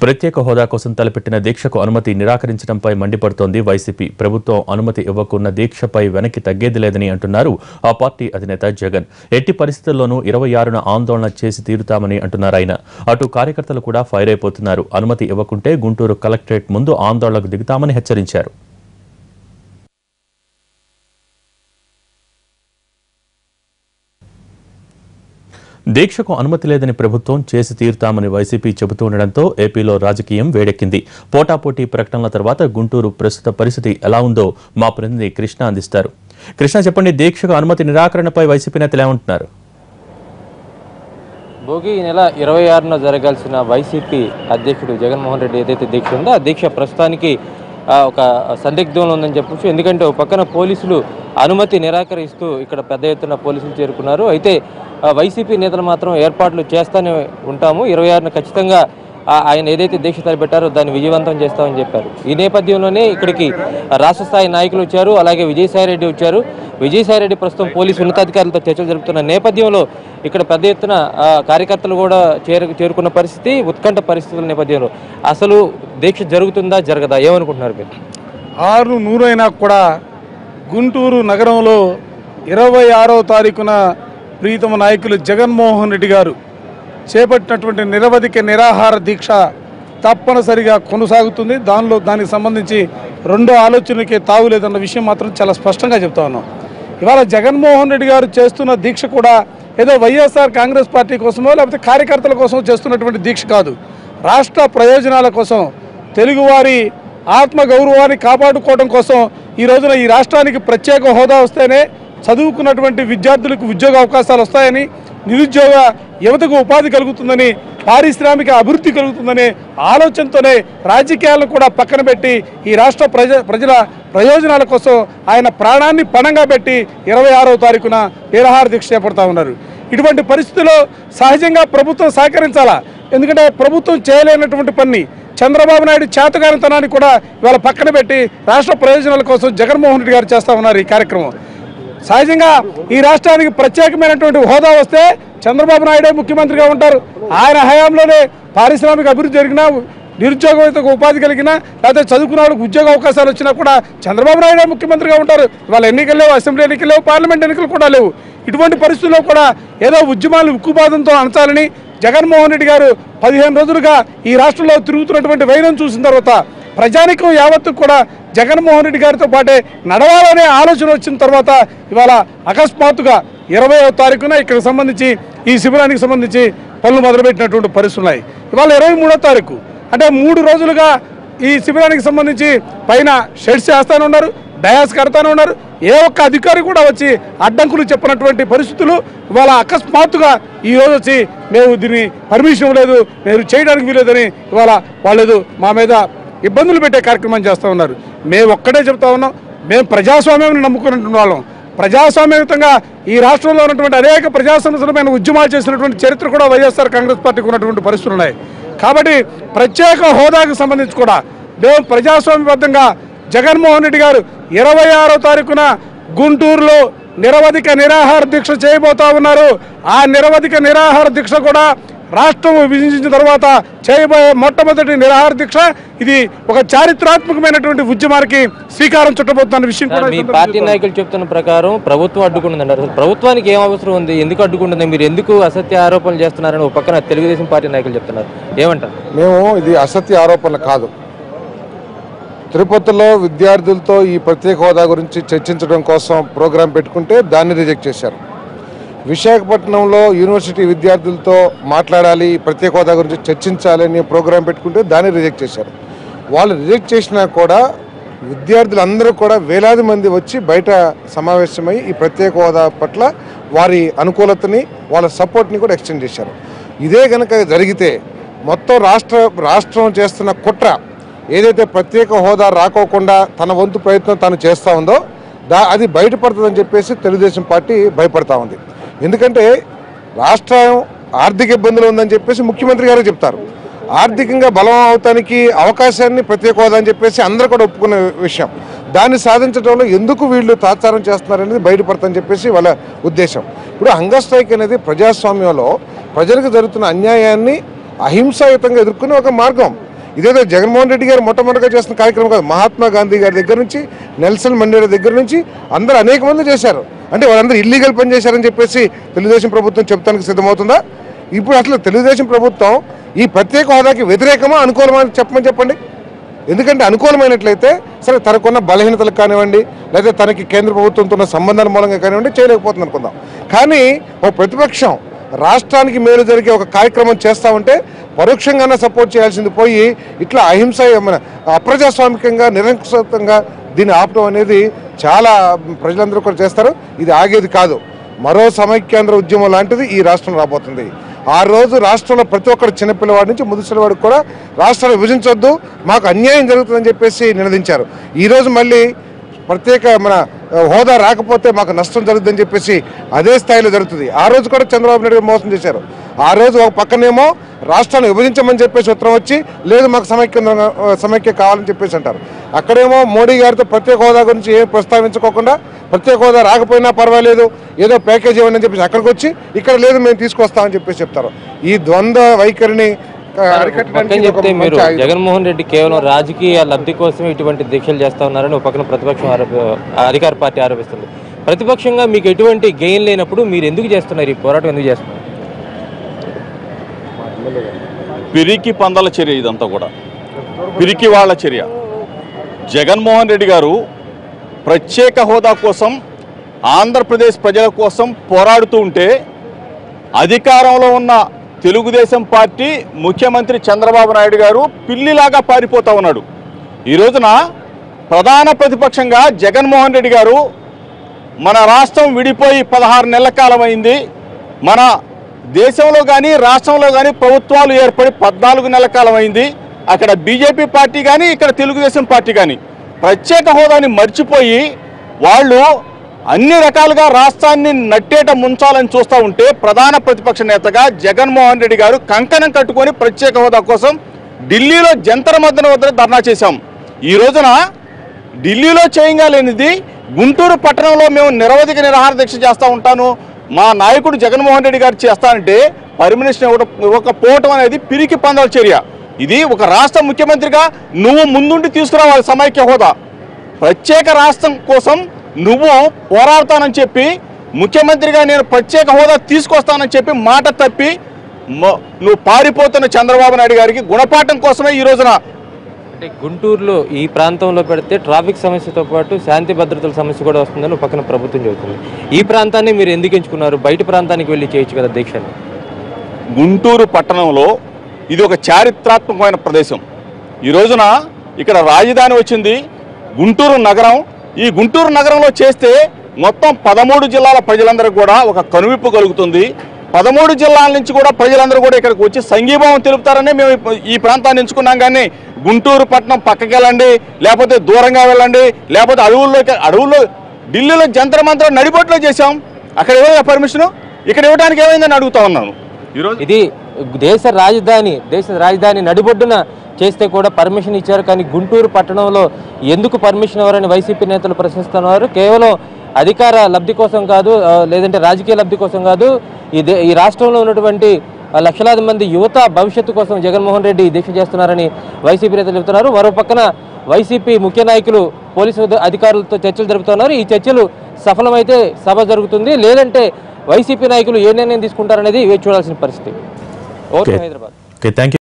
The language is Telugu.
ప్రత్యేక హోదా కోసం తలపెట్టిన దీక్షకు అనుమతి నిరాకరించడంపై మండిపడుతోంది వైసీపీ. ప్రభుత్వం అనుమతి ఇవ్వకున్న దీక్షపై వెనక్కి తగ్గేది లేదని అంటున్నారు ఆ పార్టీ అధినేత జగన్. ఎట్టి పరిస్థితుల్లోనూ 26న ఆందోళన చేసి తీరుతామని అంటున్నారు ఆయన. అటు కార్యకర్తలు కూడా ఫైర్ అయిపోతున్నారు. అనుమతి ఇవ్వకుంటే గుంటూరు కలెక్టరేట్ ముందు ఆందోళనకు దిగుతామని హెచ్చరించారు. దీక్షకు అనుమతి లేదని ప్రభుత్వం చేసి తీరుతామని వైసీపీ చెబుతూ ఉండడంతో ఏపీలో రాజకీయం వేడెక్కింది. పోటాపోటీ ప్రకటనల తర్వాత గుంటూరు ప్రస్తుత పరిస్థితి ఎలా ఉందో మా ప్రతినిధి కృష్ణ అందిస్తారు. కృష్ణ, చెప్పండి, దీక్షకు అనుమతి నిరాకరణపై వైసీపీ నేతలు ఏమంటున్నారు? భోగి ఈ నెల 26న జరగాల్సిన వైసీపీ అధ్యక్షుడు జగన్మోహన్ రెడ్డి ఏదైతే దీక్ష ఉందో ఆ దీక్ష ప్రస్తుతానికి ఒక సందిగ్ధంలో ఉందని చెప్పొచ్చు. ఎందుకంటే ఒక పక్కన పోలీసులు అనుమతి నిరాకరిస్తూ ఇక్కడ పెద్ద ఎత్తున పోలీసులు చేరుకున్నారు. అయితే వైసీపీ నేతలు మాత్రం ఏర్పాట్లు చేస్తూనే ఉంటాము, 26న ఖచ్చితంగా ఆయన ఏదైతే దీక్ష తలపెట్టారో దాన్ని విజయవంతం చేస్తామని చెప్పారు. ఈ నేపథ్యంలోనే ఇక్కడికి రాష్ట్ర స్థాయి నాయకులు వచ్చారు, అలాగే విజయసాయిరెడ్డి వచ్చారు. విజయసాయిరెడ్డి ప్రస్తుతం పోలీసు ఉన్నతాధికారులతో చర్చలు జరుపుతున్న నేపథ్యంలో ఇక్కడ పెద్ద ఎత్తున కార్యకర్తలు కూడా చేరుకున్న పరిస్థితి, ఉత్కంఠ పరిస్థితుల నేపథ్యంలో అసలు దీక్ష జరుగుతుందా జరగదా ఏమనుకుంటున్నారు మీరు? 600 అయినా కూడా గుంటూరు నగరంలో 26వ తారీఖున ప్రీతమ నాయకులు జగన్మోహన్ రెడ్డి గారు చేపట్టినటువంటి నిరవధిక నిరాహార దీక్ష తప్పనిసరిగా కొనసాగుతుంది. దానికి సంబంధించి రెండో ఆలోచనకే తావులేదన్న విషయం మాత్రం చాలా స్పష్టంగా చెప్తా ఉన్నాం. ఇవాళ జగన్మోహన్ రెడ్డి గారు చేస్తున్న దీక్ష కూడా ఏదో వైఎస్ఆర్ కాంగ్రెస్ పార్టీ కోసమో లేకపోతే కార్యకర్తల కోసం చేస్తున్నటువంటి దీక్ష కాదు. రాష్ట్ర ప్రయోజనాల కోసం, తెలుగువారి ఆత్మగౌరవాన్ని కాపాడుకోవడం కోసం ఈ రోజున ఈ రాష్ట్రానికి ప్రత్యేక హోదా వస్తేనే చదువుకున్నటువంటి విద్యార్థులకు ఉద్యోగ అవకాశాలు వస్తాయని, నిరుద్యోగ యువతకు ఉపాధి కలుగుతుందని, పారిశ్రామిక అభివృద్ధి కలుగుతుందనే ఆలోచనతోనే రాజకీయాలను కూడా పక్కన పెట్టి ఈ రాష్ట్ర ప్రజల ప్రయోజనాల కోసం ఆయన ప్రాణాన్ని పణంగా పెట్టి 26వ తారీఖున నిరాహార దీక్ష చేపడతా ఉన్నారు. ఇటువంటి పరిస్థితుల్లో సహజంగా ప్రభుత్వం సహకరించాలా? ఎందుకంటే ప్రభుత్వం చేయలేనటువంటి పని చంద్రబాబు నాయుడు చేతగానితనాన్ని కూడా ఇవాళ పక్కన పెట్టి రాష్ట్ర ప్రయోజనాల కోసం జగన్మోహన్ రెడ్డి గారు చేస్తూ ఉన్నారు ఈ కార్యక్రమం. సహజంగా ఈ రాష్ట్రానికి ప్రత్యేకమైనటువంటి హోదా వస్తే చంద్రబాబు నాయుడే ముఖ్యమంత్రిగా ఉంటారు. ఆయన హయాంలోనే పారిశ్రామిక అభివృద్ధి జరిగినా, నిరుద్యోగ ఉపాధి కలిగినా, లేకపోతే చదువుకున్న వాళ్ళకి ఉద్యోగ అవకాశాలు వచ్చినా కూడా చంద్రబాబు నాయుడే ముఖ్యమంత్రిగా ఉంటారు. ఇవాళ ఎన్నికలు లేవు, అసెంబ్లీ ఎన్నికలు లేవు, పార్లమెంట్ ఎన్నికలు కూడా లేవు. ఇటువంటి పరిస్థితుల్లో కూడా ఏదో ఉద్యమాలు ఉక్కుపాదంతో అణచాలని జగన్మోహన్ రెడ్డి గారు 15 రోజులుగా ఈ రాష్ట్రంలో తిరుగుతున్నటువంటి వైనం చూసిన తర్వాత ప్రజానికం యావత్తు కూడా జగన్మోహన్ రెడ్డి గారితో పాటే నడవాలనే ఆలోచన వచ్చిన తర్వాత ఇవాళ అకస్మాత్తుగా 20వ తారీఖున ఇక్కడ సంబంధించి ఈ శిబిరానికి సంబంధించి పనులు మొదలుపెట్టినటువంటి పరిస్థితులు ఉన్నాయి. ఇవాళ 23వ తారీఖు అంటే 3 రోజులుగా ఈ శిబిరానికి సంబంధించి పైన షెడ్స్ చేస్తానే ఉన్నారు, డయాస్ కడతానే ఉన్నారు. ఏ ఒక్క అధికారి కూడా వచ్చి అడ్డంకులు చెప్పినటువంటి పరిస్థితులు ఇవాళ అకస్మాత్తుగా ఈరోజు వచ్చి మేము దీన్ని పర్మిషన్ లేదు, మేము చేయడానికి వీలేదని ఇవాళ వాళ్ళు మా మీద ఇబ్బందులు పెట్టే కార్యక్రమం చేస్తూ ఉన్నారు. మేము ఒక్కటే చెప్తా ఉన్నాం, మేము ప్రజాస్వామ్యాన్ని నమ్ముకున్నటువంటి వాళ్ళం. ప్రజాస్వామ్యయుతంగా ఈ రాష్ట్రంలో ఉన్నటువంటి అనేక ప్రజా సమస్యలపైన ఉద్యమాలు చేసినటువంటి చరిత్ర కూడా వైఎస్ఆర్ కాంగ్రెస్ పార్టీకి ఉన్నటువంటి పరిస్థితులు ఉన్నాయి. కాబట్టి ప్రత్యేక హోదాకు సంబంధించి కూడా మేము ప్రజాస్వామ్యబద్ధంగా జగన్మోహన్ రెడ్డి గారు 26వ తారీఖున గుంటూరులో నిరవధిక నిరాహార దీక్ష చేయబోతా ఉన్నారు. ఆ నిరవధిక నిరాహార దీక్ష కూడా రాష్ట్రం విభజించిన తర్వాత చేయబోయే మొట్టమొదటి నిరాహార దీక్ష. ఇది ఒక చారిత్రాత్మకమైనటువంటి ఉద్యమానికి శ్రీకారం చుట్టబోతున్న విషయం కూడా మీ పార్టీ నాయకులు చెప్తున్న ప్రకారం ప్రభుత్వం అడ్డుకుంటుందంటారు. ప్రభుత్వానికి ఏం అవసరం ఉంది, ఎందుకు అడ్డుకుంటుంది, మీరు ఎందుకు అసత్య ఆరోపణలు చేస్తున్నారని ఒక పక్కన తెలుగుదేశం పార్టీ నాయకులు చెప్తున్నారు, ఏమంటారు? మేము ఇది అసత్య ఆరోపణలు కాదు. తిరుపతిలో విద్యార్థులతో ఈ ప్రత్యేక హోదా గురించి చర్చించడం కోసం ప్రోగ్రాం పెట్టుకుంటే దాన్ని రిజెక్ట్ చేశారు. విశాఖపట్నంలో యూనివర్సిటీ విద్యార్థులతో మాట్లాడాలి, ప్రత్యేక హోదా గురించి చర్చించాలి అని ప్రోగ్రాం పెట్టుకుంటే దాన్ని రిజెక్ట్ చేశారు. వాళ్ళు రిజెక్ట్ చేసినా కూడా విద్యార్థులందరూ కూడా వేలాది మంది వచ్చి బయట సమావేశమై ఈ ప్రత్యేక హోదా పట్ల వారి అనుకూలతని, వాళ్ళ సపోర్ట్ని కూడా ఎక్స్టెండ్ చేశారు. ఇదే కనుక జరిగితే మొత్తం రాష్ట్రం చేస్తున్న కుట్ర ఏదైతే ప్రత్యేక హోదా రాకోకుండా తన వంతు ప్రయత్నం తాను చేస్తూ ఉందో అది బయటపడుతుందని చెప్పేసి తెలుగుదేశం పార్టీ భయపడతా ఉంది. ఎందుకంటే రాష్ట్రం ఆర్థిక ఇబ్బందులు ఉందని చెప్పేసి ముఖ్యమంత్రి గారు చెప్తారు. ఆర్థికంగా బలం అవటానికి అవకాశాన్ని ప్రత్యేక హోదా అని చెప్పేసి అందరూ కూడా ఒప్పుకునే విషయం. దాన్ని సాధించడంలో ఎందుకు వీళ్ళు తాత్సారం చేస్తున్నారనేది బయటపడతారని చెప్పేసి వాళ్ళ ఉద్దేశం. ఇప్పుడు హంగర్ స్ట్రైక్ అనేది ప్రజాస్వామ్యంలో ప్రజలకు జరుగుతున్న అన్యాయాన్ని అహింసాయుతంగా ఎదుర్కొనే ఒక మార్గం. ఇదేదో జగన్మోహన్ రెడ్డి గారు మొట్టమొదటిగా చేస్తున్న కార్యక్రమం కాదు. మహాత్మా గాంధీ గారి దగ్గర నుంచి, నెల్సన్ మండేలా దగ్గర నుంచి అందరూ అనేక మంది చేశారు. అంటే వాళ్ళందరూ ఇల్లీగల్ పని చేశారని చెప్పేసి తెలుగుదేశం ప్రభుత్వం చెప్తానికి సిద్ధమవుతుందా? ఇప్పుడు అసలు తెలుగుదేశం ప్రభుత్వం ఈ ప్రత్యేక హోదాకి వ్యతిరేకమా అనుకూలమా చెప్పండి. ఎందుకంటే అనుకూలమైనట్లయితే సరే తనకున్న బలహీనతలకు కానివ్వండి, లేదా తనకి కేంద్ర ప్రభుత్వంతో ఉన్న సంబంధాల మూలంగా కానివ్వండి చేయలేకపోతుంది అనుకుందాం. కానీ ఓ ప్రతిపక్షం రాష్ట్రానికి మేలు జరిగే ఒక కార్యక్రమం చేస్తూ ఉంటే పరోక్షంగానే సపోర్ట్ చేయాల్సింది పోయి ఇట్లా అహింస అప్రజాస్వామికంగా నిరంకుశంగా దీన్ని ఆపడం అనేది చాలా ప్రజలందరూ కూడా చేస్తారు. ఇది ఆగేది కాదు. మరో సమైక్యాంధ్ర ఉద్యమం లాంటిది ఈ రాష్ట్రం రాబోతుంది. ఆ రోజు రాష్ట్రంలో ప్రతి ఒక్కరు చిన్నపిల్లవాడి నుంచి ముదుసలివాడికి కూడా రాష్ట్రాన్ని విభజించొద్దు, మాకు అన్యాయం జరుగుతుందని చెప్పేసి నినదించారు. ఈరోజు మళ్ళీ ప్రత్యేక హోదా రాకపోతే మాకు నష్టం జరుగుతుందని చెప్పేసి అదే స్థాయిలో జరుగుతుంది. ఆ రోజు కూడా చంద్రబాబు నాయుడు మోసం చేశారు. ఆ రోజు ఒక పక్కనేమో రాష్ట్రాన్ని విభజించమని చెప్పేసి ఉత్తరం వచ్చి లేదు మాకు సమైక్య కావాలని చెప్పేసి అంటారు. అక్కడేమో మోడీ గారితో ప్రత్యేక హోదా గురించి ఏం ప్రస్తావించుకోకుండా ప్రత్యేక హోదా రాకపోయినా పర్వాలేదు ఏదో ప్యాకేజ్ ఇవ్వండి అని చెప్పేసి అక్కడికి వచ్చి ఇక్కడ లేదు మేము తీసుకొస్తామని చెప్పేసి చెప్తారు. ఈ ద్వంద్వ వైఖరిని చెప్తే మీరు జగన్మోహన్ రెడ్డి కేవలం రాజకీయ లబ్ధి కోసం ఇటువంటి దీక్షలు చేస్తా ఉన్నారని ఒక పక్కన ప్రతిపక్షం అధికార పార్టీ ఆరోపిస్తుంది. ప్రతిపక్షంగా మీకు ఎటువంటి గెయిన్ లేనప్పుడు మీరు ఎందుకు చేస్తున్నారు ఈ పోరాటం, ఎందుకు చేస్తున్నారు? పిరికి పందల చర్య ఇదంతా కూడా, పిరికి వాళ్ళ చర్య. జగన్మోహన్ రెడ్డి గారు ప్రత్యేక హోదా కోసం ఆంధ్రప్రదేశ్ ప్రజల కోసం పోరాడుతూ ఉంటే అధికారంలో ఉన్న తెలుగుదేశం పార్టీ ముఖ్యమంత్రి చంద్రబాబు నాయుడు గారు పిల్లిలాగా పారిపోతూ ఉన్నాడు. ఈ రోజున ప్రధాన ప్రతిపక్షంగా జగన్మోహన్ రెడ్డి గారు మన రాష్ట్రం విడిపోయి 16 నెలల కాలం అయింది, మన దేశంలో కానీ రాష్ట్రంలో కానీ ప్రభుత్వాలు ఏర్పడి 14 నెలల కాలం అయింది. అక్కడ బీజేపీ పార్టీ కానీ ఇక్కడ తెలుగుదేశం పార్టీ కానీ ప్రత్యేక హోదాని మర్చిపోయి వాళ్ళు అన్ని రకాలుగా రాష్ట్రాన్ని నట్టేట ముంచాలని చూస్తూ ఉంటే ప్రధాన ప్రతిపక్ష నేతగా జగన్మోహన్ రెడ్డి గారు కంకణం కట్టుకొని ప్రత్యేక హోదా కోసం ఢిల్లీలో జంతర్ మంతర్ వద్ద ధర్నా చేశాం. ఈ రోజున ఢిల్లీలో చేయగలేనిది గుంటూరు పట్టణంలో మేము నిరవధిక నిరాహార దీక్ష చేస్తూ ఉంటాను, మా నాయకుడు జగన్మోహన్ రెడ్డి గారు చేస్తానంటే పర్మిషన్ ఇవ్వకపోవటం అనేది పిరికి పందల చర్య. ఇది ఒక రాష్ట్ర ముఖ్యమంత్రిగా నువ్వు ముందుండి తీసుకురావాలి సమైక్య హోదా. ప్రత్యేక రాష్ట్రం కోసం నువ్వు పోరాడతానని చెప్పి ముఖ్యమంత్రిగా నేను ప్రత్యేక హోదా తీసుకొస్తానని చెప్పి మాట తప్పి నువ్వు పారిపోతున్న చంద్రబాబు నాయుడు గారికి గుణపాఠం కోసమే ఈ రోజున అంటే గుంటూరులో ఈ ప్రాంతంలో పెడితే ట్రాఫిక్ సమస్యతో పాటు శాంతి భద్రతల సమస్య కూడా వస్తుందని పక్కన ప్రభుత్వం చెబుతుంది. ఈ ప్రాంతాన్ని మీరు ఎందుకు ఎంచుకున్నారు? బయట ప్రాంతానికి వెళ్ళి చేయొచ్చు కదా దీక్షని. గుంటూరు పట్టణంలో ఇది ఒక చారిత్రాత్మకమైన ప్రదేశం. ఈ రోజున ఇక్కడ రాజధాని వచ్చింది గుంటూరు నగరం. ఈ గుంటూరు నగరంలో చేస్తే మొత్తం 13 జిల్లాల ప్రజలందరికీ కూడా ఒక కనువిప్పు కలుగుతుంది. 13 జిల్లాల నుంచి కూడా ప్రజలందరూ కూడా ఇక్కడికి వచ్చి సంఘీభావం తెలుపుతారని మేము ఈ ప్రాంతాన్ని ఎంచుకున్నాం. కానీ గుంటూరు పట్టణం పక్కకి వెళ్ళండి, లేకపోతే దూరంగా వెళ్ళండి, లేకపోతే అడవుల్లో ఢిల్లీలో జంతర్ మంతర్ నడిబొట్లో చేశాం. అక్కడ ఏమైనా పర్మిషన్ ఇక్కడ ఇవ్వడానికి ఏమైందని అడుగుతా ఉన్నాను. ఈరోజు ఇది దేశ రాజధాని నడిబొడ్డున చేస్తే కూడా పర్మిషన్ ఇచ్చారు, కానీ గుంటూరు పట్టణంలో ఎందుకు పర్మిషన్ ఇవ్వరని వైసీపీ నేతలు ప్రశ్నిస్తున్నారు. కేవలం అధికార లబ్ధి కోసం కాదు, లేదంటే రాజకీయ లబ్ధి కోసం కాదు, ఈ రాష్ట్రంలో ఉన్నటువంటి లక్షలాది మంది యువత భవిష్యత్తు కోసం జగన్మోహన్ రెడ్డి దీక్ష చేస్తున్నారని వైసీపీ నేతలు చెబుతున్నారు. మరో పక్కన వైసీపీ ముఖ్య నాయకులు పోలీసు అధికారులతో చర్చలు జరుపుతున్నారు. ఈ చర్చలు సఫలమైతే సభ జరుగుతుంది, లేదంటే వైసీపీ నాయకులు ఏ నిర్ణయం తీసుకుంటారనేది వేచి చూడాల్సిన పరిస్థితి. ఓకే, హైదరాబాద్.